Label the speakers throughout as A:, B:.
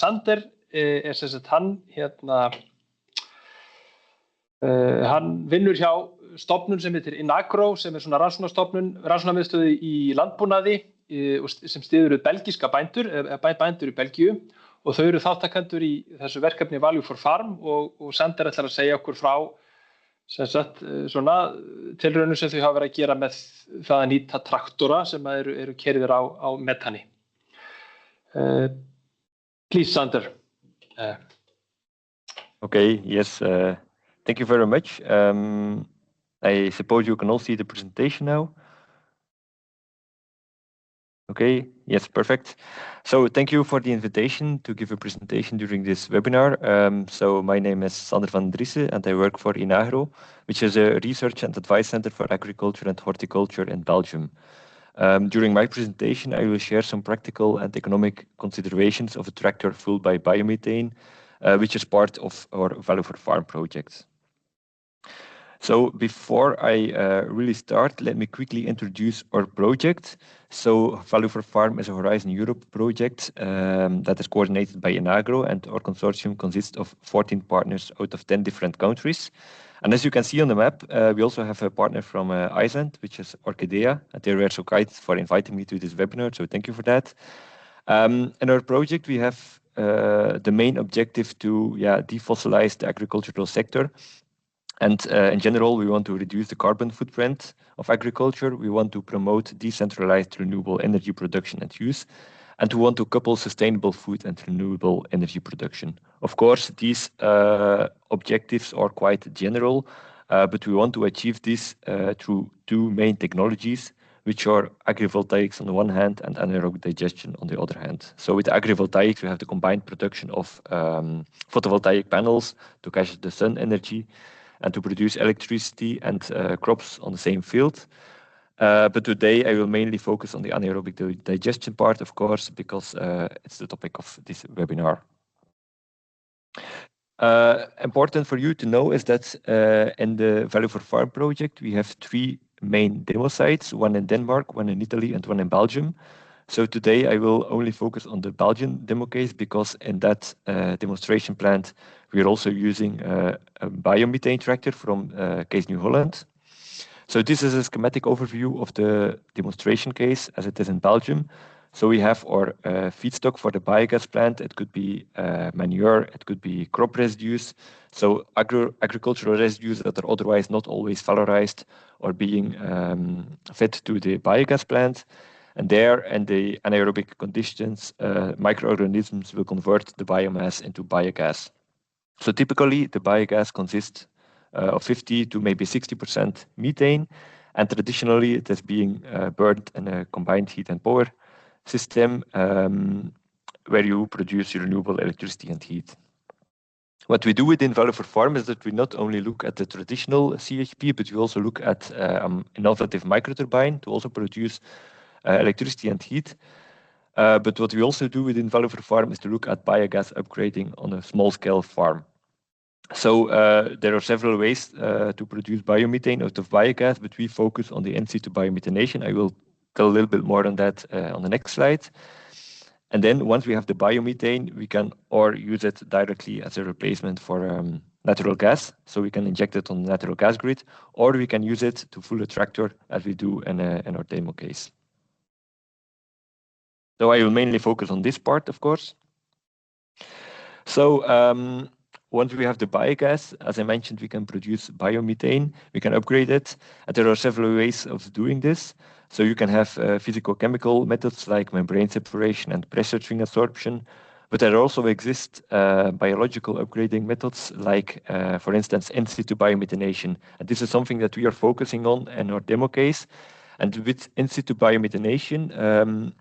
A: Sander sem sagt hann vinnur hjá stofnun sem heitir InAgro, sem svona rannsóknarmiðstöð í landbúnaði sem styður við belgíska bændur í Belgíu, og þau eru þáttakendur í þessu verkefni Value for Farm, og Sander ætlar að segja okkur frá sem sagt svona tilraunum sem þau hafa verið að gera með það að nýta traktora sem eru keyrðir á metani. Please, Sander.
B: Okay, yes, thank you very much. I suppose you can all see the presentation now. Okay, yes, perfect. So thank you for the invitation to give a presentation during this webinar. So my name is Sander Vandendriessche and I work for InAgro, which is a research and advice center for agriculture and horticulture in Belgium. During my presentation, I will share some practical and economic considerations of a tractor fueled by biomethane, which is part of our Value for Farm project. So before I really start, let me quickly introduce our project. So Value for Farm is a Horizon Europe project that is coordinated by InAgro, and our consortium consists of 14 partners out of 10 different countries. And as you can see on the map, we also have a partner from Iceland, which is Orkidea, and they were so kind for inviting me to this webinar, so thank you for that. In our project, we have the main objective to defossilize the agricultural sector. And in general, we want to reduce the carbon footprint of agriculture. We want to promote decentralized renewable energy production and use, and to want to couple sustainable food and renewable energy production. Of course, these objectives are quite general, but we want to achieve this through two main technologies, which are agrivoltaics on the one hand and anaerobic digestion on the other hand. So with agrivoltaics, we have the combined production of photovoltaic panels to capture the sun energy and to produce electricity and crops on the same field. But today I will mainly focus on the anaerobic digestion part, of course, because it's the topic of this webinar. Important for you to know is that in the Value for Farm project, we have 3 main demo sites, one in Denmark, one in Italy, and one in Belgium. So today I will only focus on the Belgian demo case, because in that demonstration plant, we are also using a biomethane tractor from Case New Holland. So this is a schematic overview of the demonstration case as it is in Belgium. So we have our feedstock for the biogas plant. It could be manure, it could be crop residues. So agricultural residues that are otherwise not always valorized or being fed to the biogas plant. And there, in the anaerobic conditions, microorganisms will convert the biomass into biogas. So typically, the biogas consists of 50 to maybe 60% methane, and traditionally it is being burned in a combined heat and power system where you produce renewable electricity and heat. What we do within Value for Farm is that we not only look at the traditional CHP, but we also look at innovative microturbine to also produce electricity and heat. But what we also do within Value for Farm is to look at biogas upgrading on a small-scale farm. So there are several ways to produce biomethane out of biogas, but we focus on the in situ biomethanation. I will tell a little bit more on that on the next slide. And then once we have the biomethane, we can or use it directly as a replacement for natural gas. So we can inject it on the natural gas grid, or we can use it to fuel a tractor as we do in our demo case. So I will mainly focus on this part, of course. So once we have the biogas, as I mentioned, we can produce biomethane, we can upgrade it, and there are several ways of doing this. So you can have physicochemical methods like membrane separation and pressure swing absorption, but there also exist biological upgrading methods like, for instance, in situ biomethanation. And this is something that we are focusing on in our demo case. And with in situ biomethanation,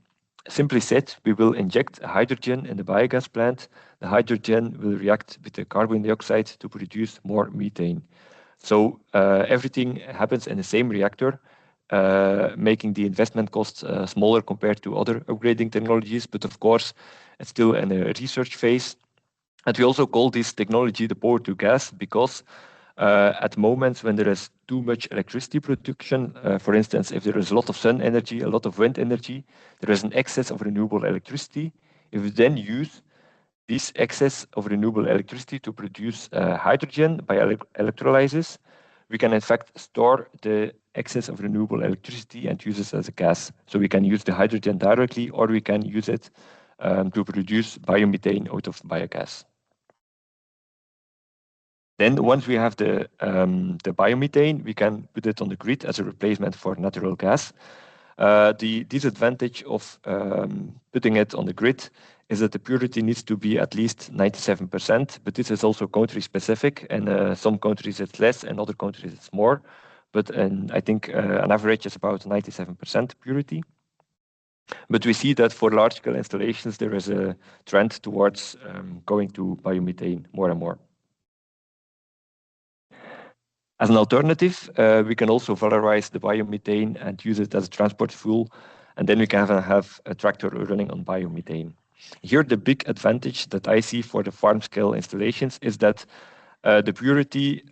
B: simply said, we will inject hydrogen in the biogas plant. The hydrogen will react with the carbon dioxide to produce more methane. So everything happens in the same reactor, making the investment costs smaller compared to other upgrading technologies. But of course, it's still in a research phase. And we also call this technology the power to gas because at moments when there is too much electricity production, for instance, if there is a lot of sun energy, a lot of wind energy, there is an excess of renewable electricity. If we then use this excess of renewable electricity to produce hydrogen by electrolysis, we can in fact store the excess of renewable electricity and use it as a gas. So we can use the hydrogen directly, or we can use it to produce biomethane out of biogas. Then once we have the biomethane, we can put it on the grid as a replacement for natural gas. The disadvantage of putting it on the grid is that the purity needs to be at least 97%, but this is also country specific, and some countries it's less and other countries it's more. But I think an average is about 97% purity. But we see that for large-scale installations, there is a trend towards going to biomethane more and more. As an alternative, we can also valorize the biomethane and use it as a transport fuel, and then we can have a tractor running on biomethane. Here, the big advantage that I see for the farm-scale installations is that the purity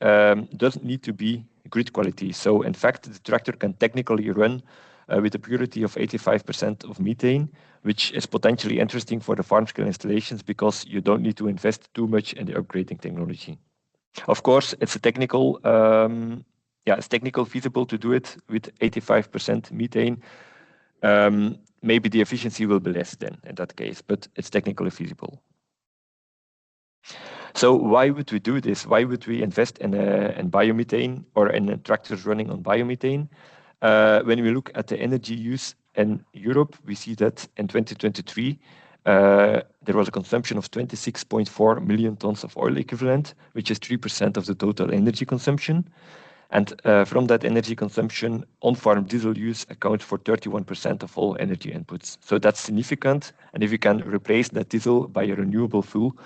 B: doesn't need to be grid quality. So in fact, the tractor can technically run with a purity of 85% of methane, which is potentially interesting for the farm-scale installations because you don't need to invest too much in the upgrading technology. Of course, it's technically feasible to do it with 85% methane. Maybe the efficiency will be less then in that case, but it's technically feasible. So why would we do this? Why would we invest in biomethane or in tractors running on biomethane? When we look at the energy use in Europe, we see that in 2023, there was a consumption of 26.4 million tons of oil equivalent, which is 3% of the total energy consumption. And from that energy consumption, on-farm diesel use accounts for 31% of all energy inputs. So that's significant. And if we can replace that diesel by a renewable fuel,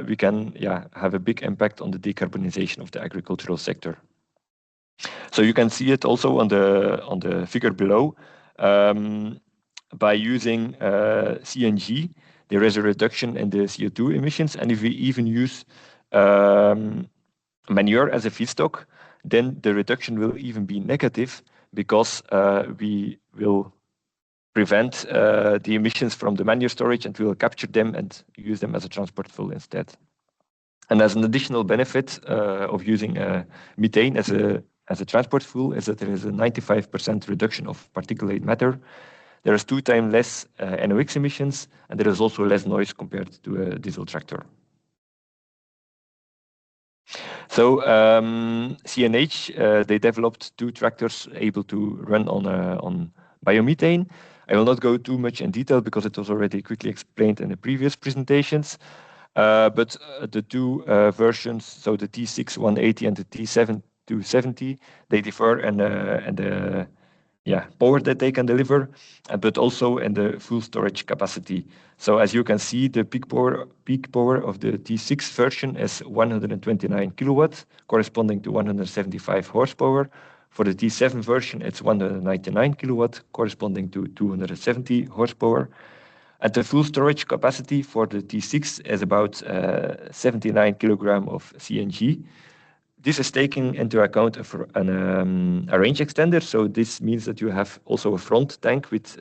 B: we can have a big impact on the decarbonization of the agricultural sector. So you can see it also on the figure below. By using CNG, there is a reduction in the CO2 emissions. And if we even use manure as a feedstock, then the reduction will even be negative because we will prevent the emissions from the manure storage and we will capture them and use them as a transport fuel instead. And as an additional benefit of using methane as a transport fuel is that there is a 95% reduction of particulate matter. There is 2 times less NOx emissions, and there is also less noise compared to a diesel tractor. So CNH, they developed 2 tractors able to run on biomethane. I will not go too much in detail because it was already quickly explained in the previous presentations. But the 2 versions, so the T6 180 and the T7 270, they differ in the power that they can deliver, but also in the full storage capacity. So as you can see, the peak power of the T6 version is 129 kilowatts, corresponding to 175 horsepower. For the T7 version, it's 199 kilowatts, corresponding to 270 horsepower. And the full storage capacity for the T6 is about 79 kilograms of CNG. This is taking into account a range extender. So this means that you have also a front tank with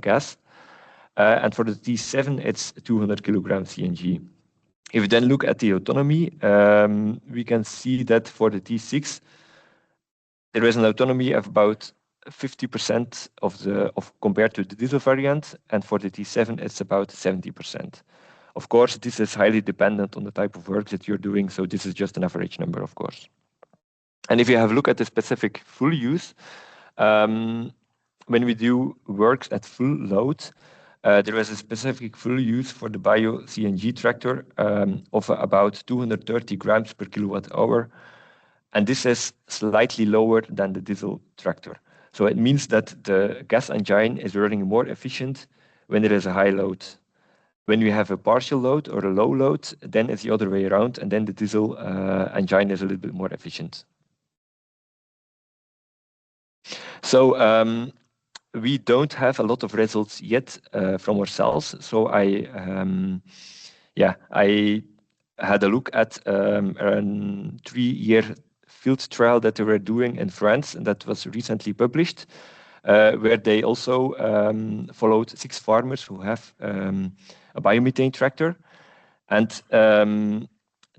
B: gas. And for the T7, it's 200 kilograms CNG. If we then look at the autonomy, we can see that for the T6, there is an autonomy of about 50% compared to the diesel variant. And for the T7, it's about 70%. Of course, this is highly dependent on the type of work that you're doing. So this is just an average number, of course. And if you have a look at the specific full use, when we do works at full load, there is a specific full use for the bio-CNG tractor of about 230 grams per kilowatt hour. And this is slightly lower than the diesel tractor. So it means that the gas engine is running more efficient when there is a high load. When you have a partial load or a low load, then it's the other way around, and then the diesel engine is a little bit more efficient. So we don't have a lot of results yet from ourselves. So I had a look at a 3-year field trial that they were doing in France, and that was recently published, where they also followed 6 farmers who have a biomethane tractor. And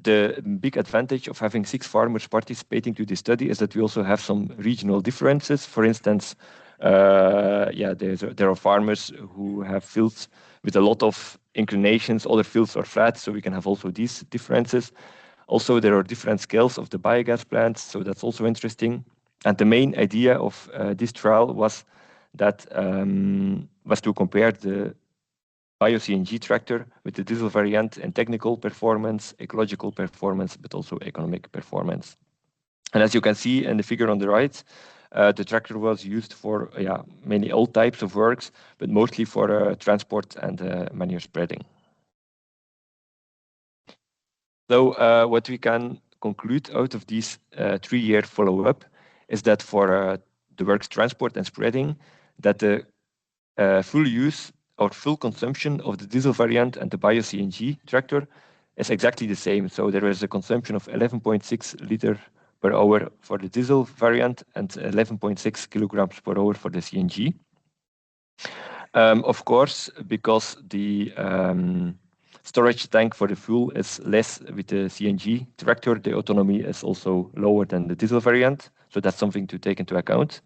B: the big advantage of having 6 farmers participating to this study is that we also have some regional differences. For instance, there are farmers who have fields with a lot of inclinations, other fields are flat, so we can have also these differences. Also, there are different scales of the biogas plants, so that's also interesting. And the main idea of this trial was that was to compare the bio-CNG tractor with the diesel variant in technical performance, ecological performance, but also economic performance. And as you can see in the figure on the right, the tractor was used for many old types of works, but mostly for transport and manure spreading. So what we can conclude out of this 3-year follow-up is that for the works transport and spreading, that the full use or full consumption of the diesel variant and the bio-CNG tractor is exactly the same. So there is a consumption of 11.6 liters per hour for the diesel variant and 11.6 kilograms per hour for the CNG. Of course, because the storage tank for the fuel is less with the CNG tractor, the autonomy is also lower than the diesel variant. So that's something to take into account.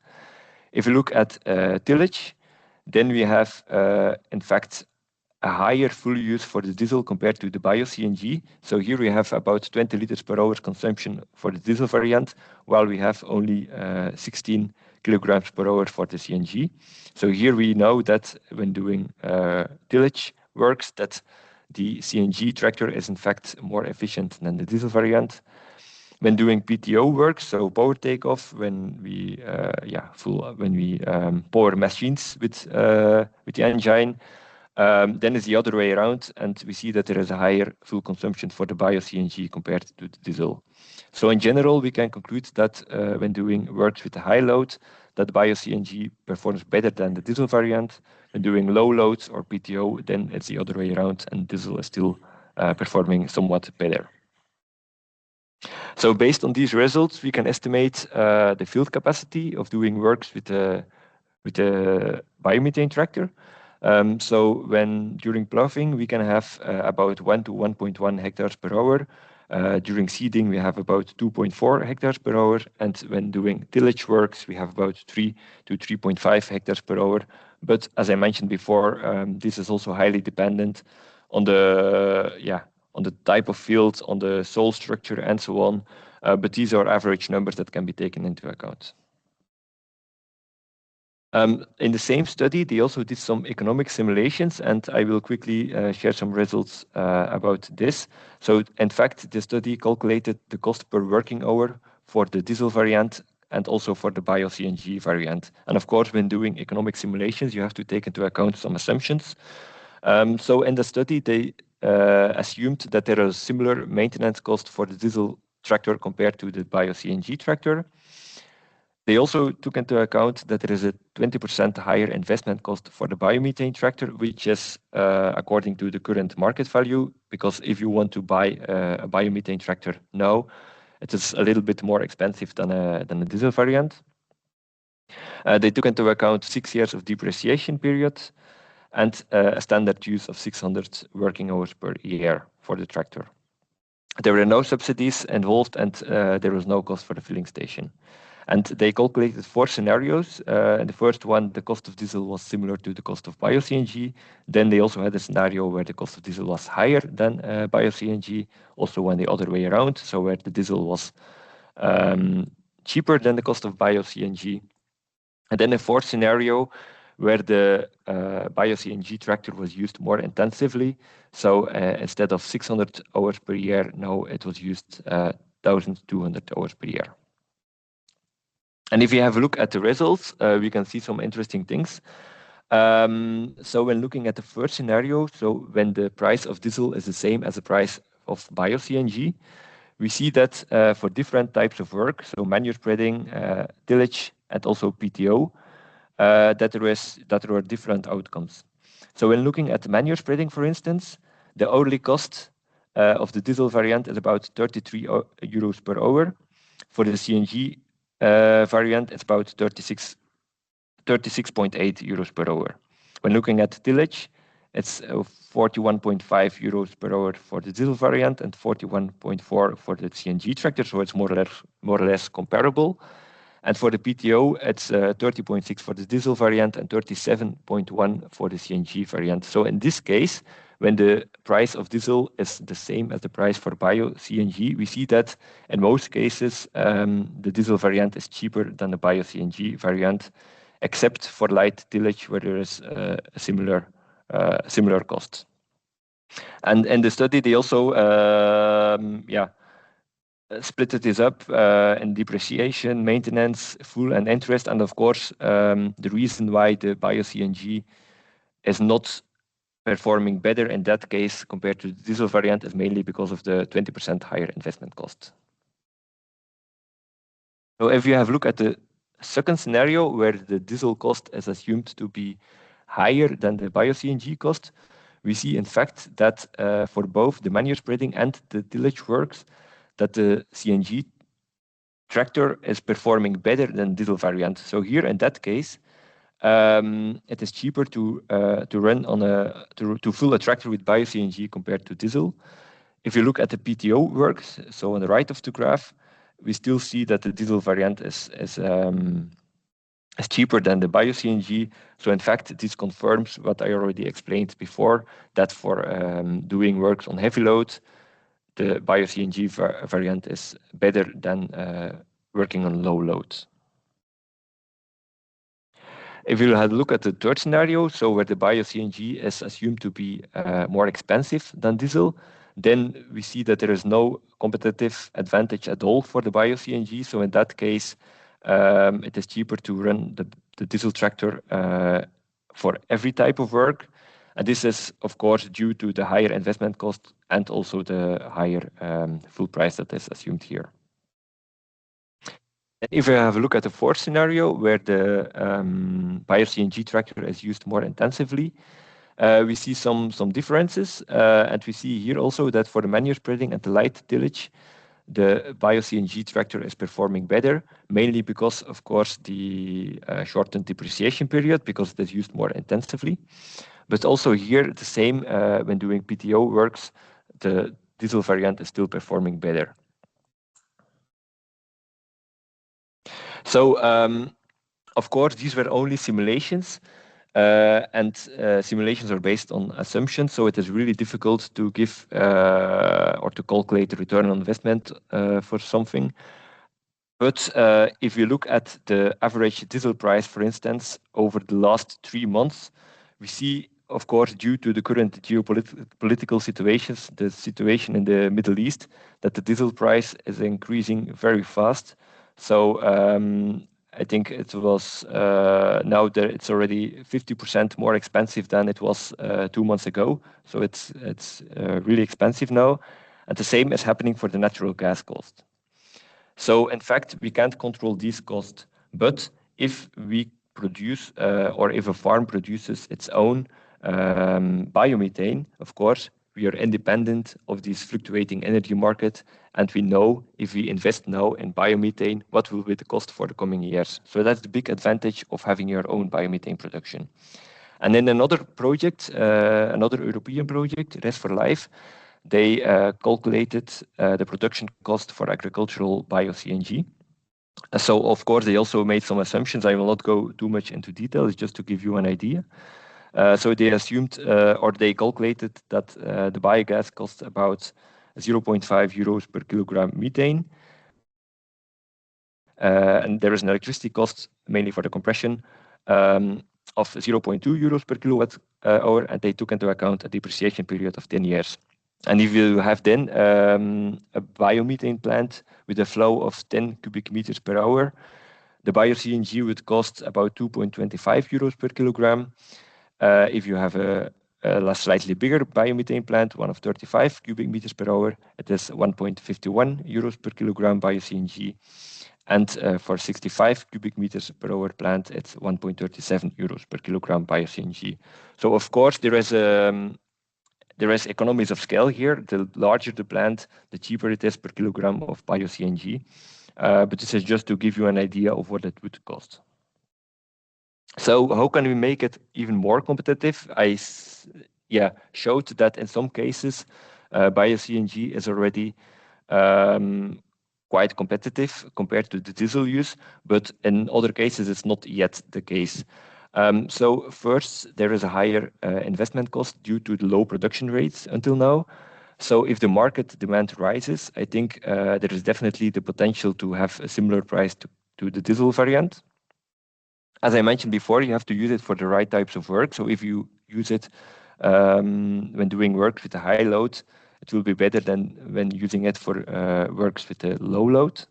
B: If you look at tillage, then we have, in fact, a higher full use for the diesel compared to the bio-CNG. So here we have about 20 liters per hour consumption for the diesel variant, while we have only 16 kilograms per hour for the CNG. So here we know that when doing tillage works, that the CNG tractor is in fact more efficient than the diesel variant. When doing PTO work, so power takeoff, when we power machines with the engine, then it's the other way around, and we see that there is a higher fuel consumption for the bio-CNG compared to the diesel. So in general, we can conclude that when doing works with a high load, that bio-CNG performs better than the diesel variant. When doing low loads or PTO, then it's the other way around, and diesel is still performing somewhat better. So based on these results, we can estimate the field capacity of doing works with the biomethane tractor. So when during ploughing, we can have about 1 to 1.1 hectares per hour. During seeding, we have about 2.4 hectares per hour. And when doing tillage works, we have about 3 to 3.5 hectares per hour. But as I mentioned before, this is also highly dependent on the type of field, on the soil structure, and so on. But these are average numbers that can be taken into account. In the same study, they also did some economic simulations, and I will quickly share some results about this. So in fact, the study calculated the cost per working hour for the diesel variant and also for the bio-CNG variant. And of course, when doing economic simulations, you have to take into account some assumptions. So in the study, they assumed that there is similar maintenance cost for the diesel tractor compared to the bio-CNG tractor. They also took into account that there is a 20% higher investment cost for the biomethane tractor, which is according to the current market value, because if you want to buy a biomethane tractor now, it is a little bit more expensive than a diesel variant. They took into account 6 years of depreciation period and a standard use of 600 working hours per year for the tractor. There were no subsidies involved, and there was no cost for the filling station. And they calculated 4 scenarios. In the first one, the cost of diesel was similar to the cost of bio-CNG. Then they also had a scenario where the cost of diesel was higher than bio-CNG, also when the other way around, so where the diesel was cheaper than the cost of bio-CNG. And then a 4th scenario where the bio-CNG tractor was used more intensively. So instead of 600 hours per year, now it was used 1,200 hours per year. And if you have a look at the results, we can see some interesting things. So when looking at the first scenario, so when the price of diesel is the same as the price of bio-CNG, we see that for different types of work, so manure spreading, tillage, and also PTO, that there were different outcomes. So when looking at manure spreading, for instance, the hourly cost of the diesel variant is about 33 euros per hour. For the CNG variant, it's about 36.8 euros per hour. When looking at tillage, It's 41.5 euros per hour for the diesel variant and 41.4 for the CNG tractor, so it's more or less comparable. And for the PTO, it's 30.6 for the diesel variant and 37.1 for the CNG variant. So in this case, when the price of diesel is the same as the price for bio-CNG, we see that in most cases, the diesel variant is cheaper than the bio-CNG variant, except for light tillage where there is a similar cost. And in the study, they also split this up in depreciation, maintenance, fuel, and interest. And of course, the reason why the bio-CNG is not performing better in that case compared to the diesel variant is mainly because of the 20% higher investment cost. So if you have a look at the second scenario where the diesel cost is assumed to be higher than the bio-CNG cost, we see in fact that for both the manure spreading and the tillage works, that the CNG tractor is performing better than diesel variant. So here in that case, it is cheaper to run on to fill a tractor with bio-CNG compared to diesel. If you look at the PTO works, so on the right of the graph, we still see that the diesel variant is cheaper than the bio-CNG. So in fact, this confirms what I already explained before, that for doing works on heavy load, the bio-CNG variant is better than working on low loads. If you had a look at the third scenario, so where the bio-CNG is assumed to be more expensive than diesel, then we see that there is no competitive advantage at all for the bio-CNG. So in that case, it is cheaper to run the diesel tractor for every type of work. And this is, of course, due to the higher investment cost and also the higher fuel price that is assumed here. If we have a look at the fourth scenario, where the bio-CNG tractor is used more intensively, we see some differences. And we see here also that for the manure spreading and the light tillage, the bio-CNG tractor is performing better, mainly because, of course, the shortened depreciation period, because it is used more intensively. But also here, the same when doing PTO works, the diesel variant is still performing better. So, of course, these were only simulations, and simulations are based on assumptions. So it is really difficult to give or to calculate the return on investment for something. But if you look at the average diesel price, for instance, over the last 3 months, we see, of course, due to the current geopolitical situations, the situation in the Middle East, that the diesel price is increasing very fast. So I think it was now that it's already 50% more expensive than it was 2 months ago. So it's really expensive now. And the same is happening for the natural gas cost. So in fact, we can't control these costs. But if we produce or if a farm produces its own biomethane, of course, we are independent of this fluctuating energy market, and we know if we invest now in biomethane, what will be the cost for the coming years. So that's the big advantage of having your own biomethane production. And then another project, another European project, Rest for Life, they calculated the production cost for agricultural bio-CNG. So of course, they also made some assumptions. I will not go too much into details, just to give you an idea. So they assumed or they calculated that the biogas costs about 0.5 euros per kilogram methane. And there is an electricity cost, mainly for the compression, of 0.2 euros per kilowatt hour, and they took into account a depreciation period of 10 years. And if you have then a biomethane plant with a flow of 10 cubic meters per hour, the bio-CNG would cost about 2.25 euros per kilogram. If you have a slightly bigger biomethane plant, one of 35 cubic meters per hour, it is 1.51 euros per kilogram bio-CNG. And for 65 cubic meters per hour plant, it's 1.37 euros per kilogram bio-CNG. So of course, there is economies of scale here. The larger the plant, the cheaper it is per kilogram of bio-CNG. But this is just to give you an idea of what it would cost. So how can we make it even more competitive? showed that in some cases, bio-CNG is already quite competitive compared to the diesel use, but in other cases, it's not yet the case. So first, there is a higher investment cost due to the low production rates until now. So if the market demand rises, I think there is definitely the potential to have a similar price to the diesel variant. As I mentioned before, you have to use it for the right types of work. So if you use it when doing work with a high load, it will be better than when using it for works with a low load.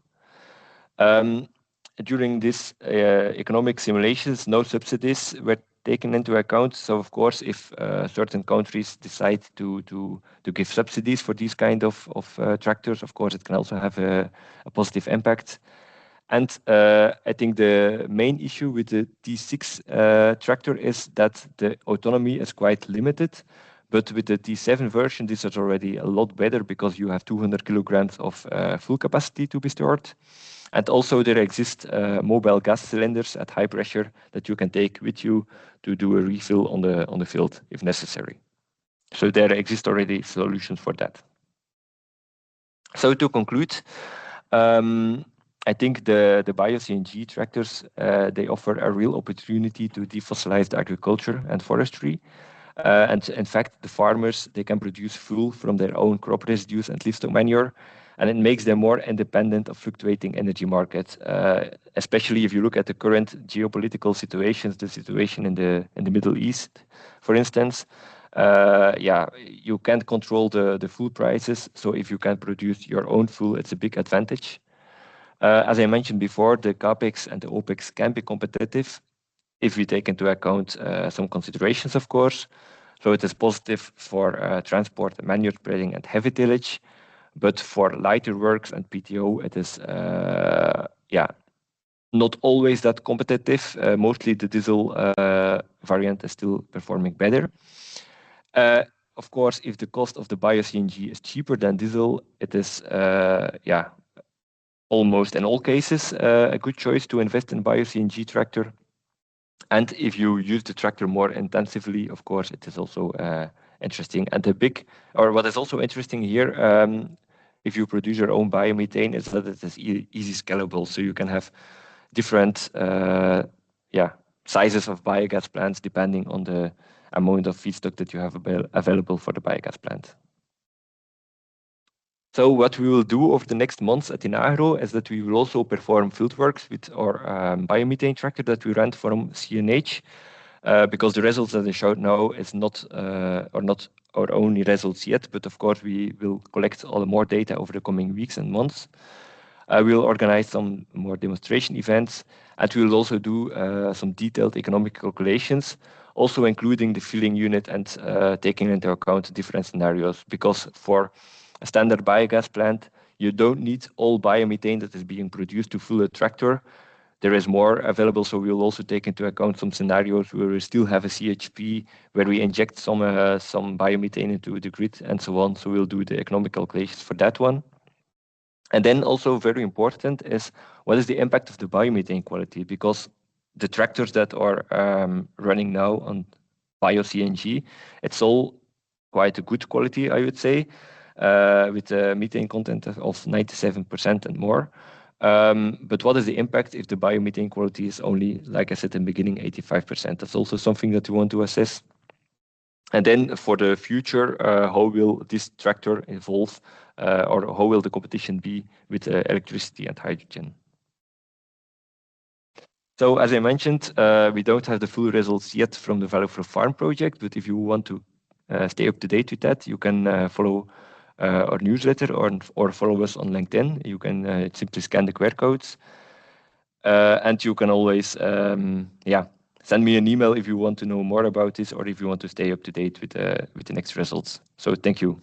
B: During this economic simulations, no subsidies were taken into account. So of course, if certain countries decide to give subsidies for these kind of tractors, of course, it can also have a positive impact. And I think the main issue with the T6 tractor is that the autonomy is quite limited. But with the T7 version, this is already a lot better because you have 200 kilograms of full capacity to be stored. And also there exist mobile gas cylinders at high pressure that you can take with you to do a refill on the field if necessary. So there exist already solutions for that. So to conclude, I think the bio-CNG tractors, they offer a real opportunity to defossilize the agriculture and forestry. And in fact, the farmers, they can produce fuel from their own crop residues and livestock manure, and it makes them more independent of fluctuating energy markets, especially if you look at the current geopolitical situations, the situation in the Middle East, for instance. You can't control the fuel prices, so if you can produce your own fuel, it's a big advantage. As I mentioned before, the CAPEX and the OPEX can be competitive if we take into account some considerations, of course. So it is positive for transport, manure spreading, and heavy tillage. But for lighter works and PTO, it is not always that competitive. Mostly the diesel variant is still performing better. Of course, if the cost of the bio-CNG is cheaper than diesel, it is almost in all cases a good choice to invest in bio-CNG tractor. And if you use the tractor more intensively, of course, it is also interesting. And what is also interesting here, if you produce your own biomethane, is that it is easy scalable. So you can have different sizes of biogas plants depending on the amount of feedstock that you have available for the biogas plant. So what we will do over the next months at InAgro is that we will also perform field works with our biomethane tractor that we rent from CNH, because the results that I showed now is not our only results yet, but of course we will collect all the more data over the coming weeks and months. We will organize some more demonstration events, and we will also do some detailed economic calculations, also including the filling unit and taking into account different scenarios, because for a standard biogas plant, you don't need all biomethane that is being produced to fuel a tractor. There is more available, so we'll also take into account some scenarios where we still have a CHP, where we inject some biomethane into the grid and so on. So we'll do the economic calculations for that one. And then also very important is what is the impact of the biomethane quality, because the tractors that are running now on bio-CNG, it's all quite a good quality, I would say, with a methane content of 97% and more. But what is the impact if the biomethane quality is only, like I said in the beginning, 85%? That's also something that we want to assess. And then for the future, how will this tractor evolve, or how will the competition be with electricity and hydrogen? So as I mentioned, we don't have the full results yet from the Value for Farm project, but if you want to stay up to date with that, you can follow our newsletter or follow us on LinkedIn. You can simply scan the QR codes. And you can always send me an email if you want to know more about this or if you want to stay up to date with the next results. So thank you.